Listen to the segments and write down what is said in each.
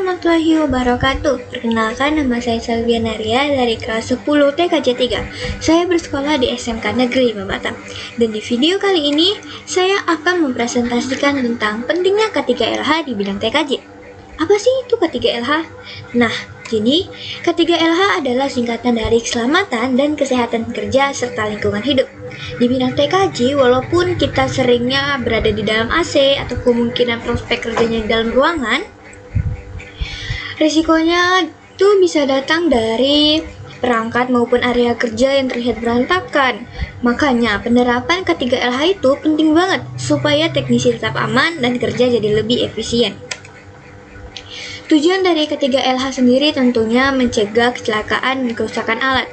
warahmatullahi wabarakatuh. Perkenalkan, nama saya Salviana Ria dari kelas 10 TKJ 3. Saya bersekolah di SMK Negeri Batam. Dan di video kali ini, saya akan mempresentasikan tentang pentingnya K3LH di bidang TKJ. Apa sih itu K3LH? Nah, jadi K3LH adalah singkatan dari keselamatan dan kesehatan kerja serta lingkungan hidup. Di bidang TKJ, walaupun kita seringnya berada di dalam AC atau kemungkinan prospek kerjanya di dalam ruangan, risikonya itu bisa datang dari perangkat maupun area kerja yang terlihat berantakan. Makanya penerapan K3LH itu penting banget supaya teknisi tetap aman dan kerja jadi lebih efisien. Tujuan dari K3LH sendiri tentunya mencegah kecelakaan dan kerusakan alat,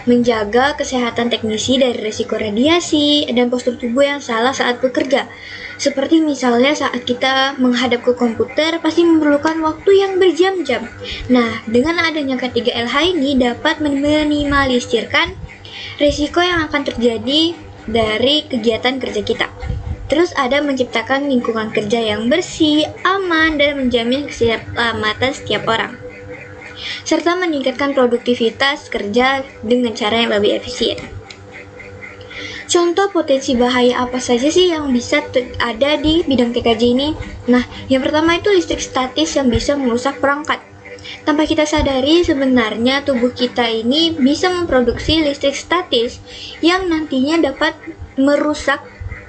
menjaga kesehatan teknisi dari risiko radiasi dan postur tubuh yang salah saat bekerja. Seperti misalnya saat kita menghadap ke komputer pasti memerlukan waktu yang berjam-jam. Nah, dengan adanya K3LH ini dapat meminimalisirkan risiko yang akan terjadi dari kegiatan kerja kita. Terus ada menciptakan lingkungan kerja yang bersih, aman, dan menjamin keselamatan setiap orang. Serta meningkatkan produktivitas kerja dengan cara yang lebih efisien. Contoh potensi bahaya apa saja sih yang bisa ada di bidang TKJ ini? Nah, yang pertama itu listrik statis yang bisa merusak perangkat. Tanpa kita sadari, sebenarnya tubuh kita ini bisa memproduksi listrik statis yang nantinya dapat merusak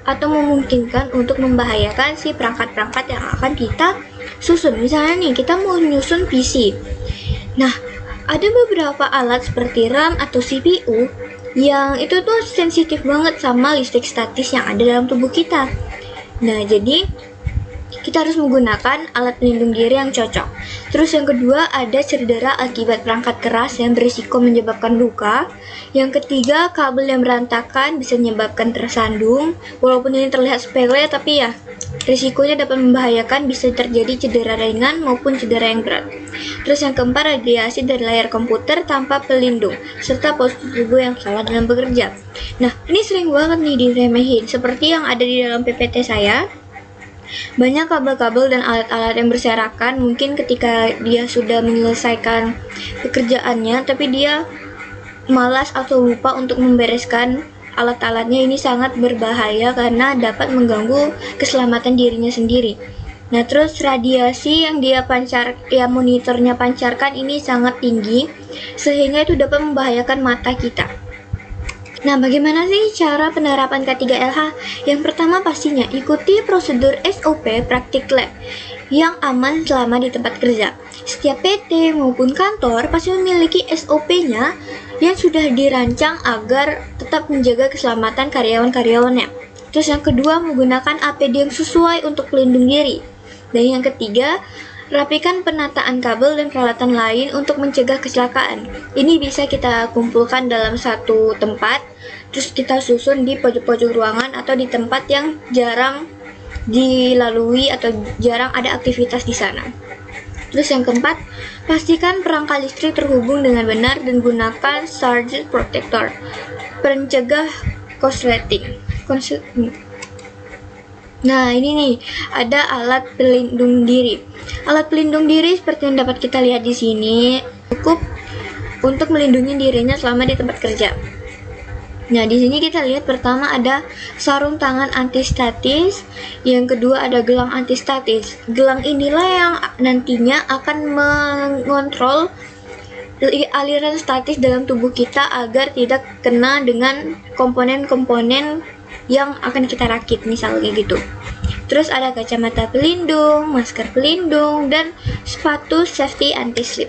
atau memungkinkan untuk membahayakan si perangkat-perangkat yang akan kita susun. Misalnya nih, kita mau nyusun PC. Nah, ada beberapa alat seperti RAM atau CPU yang itu tuh sensitif banget sama listrik statis yang ada dalam tubuh kita. Nah, jadi kita harus menggunakan alat pelindung diri yang cocok. Terus yang kedua, ada cedera akibat perangkat keras yang berisiko menyebabkan luka. Yang ketiga, kabel yang berantakan bisa menyebabkan tersandung. Walaupun ini terlihat sepele, tapi ya risikonya dapat membahayakan, bisa terjadi cedera ringan maupun cedera yang berat. Terus yang keempat, radiasi dari layar komputer tanpa pelindung, serta postur tubuh yang salah dalam bekerja. Nah, ini sering banget nih diremehin, seperti yang ada di dalam PPT saya. Banyak kabel-kabel dan alat-alat yang berserakan, mungkin ketika dia sudah menyelesaikan pekerjaannya, tapi dia malas atau lupa untuk membereskan alat-alatnya. Ini sangat berbahaya karena dapat mengganggu keselamatan dirinya sendiri. Nah, terus radiasi yang monitornya pancarkan ini sangat tinggi, sehingga itu dapat membahayakan mata kita. Nah, bagaimana sih cara penerapan K3LH? Yang pertama pastinya ikuti prosedur SOP praktik lab yang aman selama di tempat kerja. Setiap PT maupun kantor pasti memiliki SOP-nya yang sudah dirancang agar tetap menjaga keselamatan karyawan-karyawannya. Terus yang kedua, menggunakan APD yang sesuai untuk pelindung diri. Dan yang ketiga, rapikan penataan kabel dan peralatan lain untuk mencegah kecelakaan. Ini bisa kita kumpulkan dalam satu tempat, terus kita susun di pojok-pojok ruangan atau di tempat yang jarang dilalui atau jarang ada aktivitas di sana. Terus yang keempat, pastikan perangkat listrik terhubung dengan benar dan gunakan surge protector, pencegah korsleting. Nah, ini nih, ada alat pelindung diri. Alat pelindung diri seperti yang dapat kita lihat di sini cukup untuk melindungi dirinya selama di tempat kerja. Nah, di sini kita lihat pertama ada sarung tangan antistatis, yang kedua ada gelang antistatis. Gelang inilah yang nantinya akan mengontrol aliran statis dalam tubuh kita agar tidak kena dengan komponen-komponen yang akan kita rakit, misalnya gitu. Terus ada kacamata pelindung, masker pelindung, dan sepatu safety anti-slip.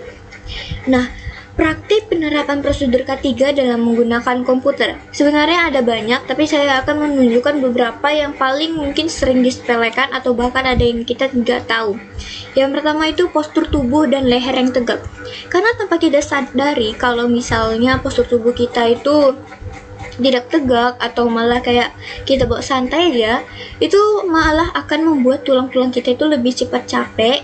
Nah, praktik penerapan prosedur K3 dalam menggunakan komputer sebenarnya ada banyak, tapi saya akan menunjukkan beberapa yang paling mungkin sering disepelekan atau bahkan ada yang kita tidak tahu. Yang pertama itu postur tubuh dan leher yang tegak. Karena tanpa kita sadari kalau misalnya postur tubuh kita itu tidak tegak atau malah kayak kita bawa santai aja, itu malah akan membuat tulang-tulang kita itu lebih cepat capek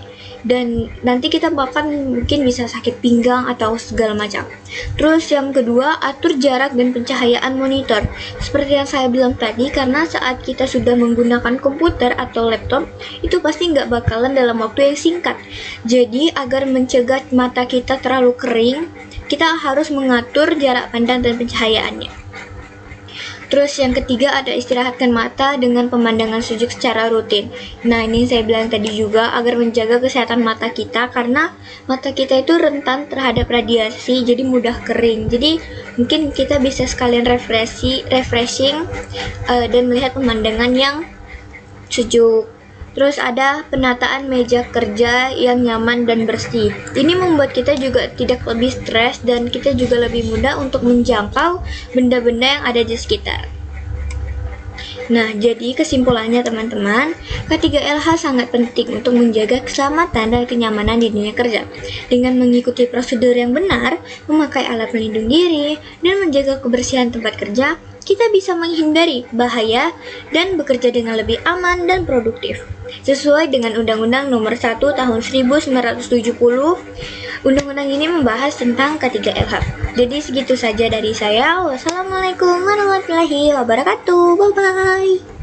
dan nanti kita bahkan mungkin bisa sakit pinggang atau segala macam. Terus yang kedua, atur jarak dan pencahayaan monitor. Seperti yang saya bilang tadi, karena saat kita sudah menggunakan komputer atau laptop, itu pasti nggak bakalan dalam waktu yang singkat. Jadi agar mencegah mata kita terlalu kering, kita harus mengatur jarak pandang dan pencahayaannya. Terus yang ketiga ada istirahatkan mata dengan pemandangan sejuk secara rutin. Nah, ini saya bilang tadi juga agar menjaga kesehatan mata kita, karena mata kita itu rentan terhadap radiasi, jadi mudah kering. Jadi mungkin kita bisa sekalian refreshing dan melihat pemandangan yang sejuk. Terus ada penataan meja kerja yang nyaman dan bersih. Ini membuat kita juga tidak lebih stres dan kita juga lebih mudah untuk menjangkau benda-benda yang ada di sekitar. Nah, jadi kesimpulannya teman-teman, K3LH sangat penting untuk menjaga keselamatan dan kenyamanan di dunia kerja. Dengan mengikuti prosedur yang benar, memakai alat pelindung diri, dan menjaga kebersihan tempat kerja, kita bisa menghindari bahaya dan bekerja dengan lebih aman dan produktif. Sesuai dengan Undang-Undang Nomor 1 Tahun 1970, Undang-Undang ini membahas tentang K3LH. Jadi segitu saja dari saya. Wassalamualaikum warahmatullahi wabarakatuh. Bye-bye.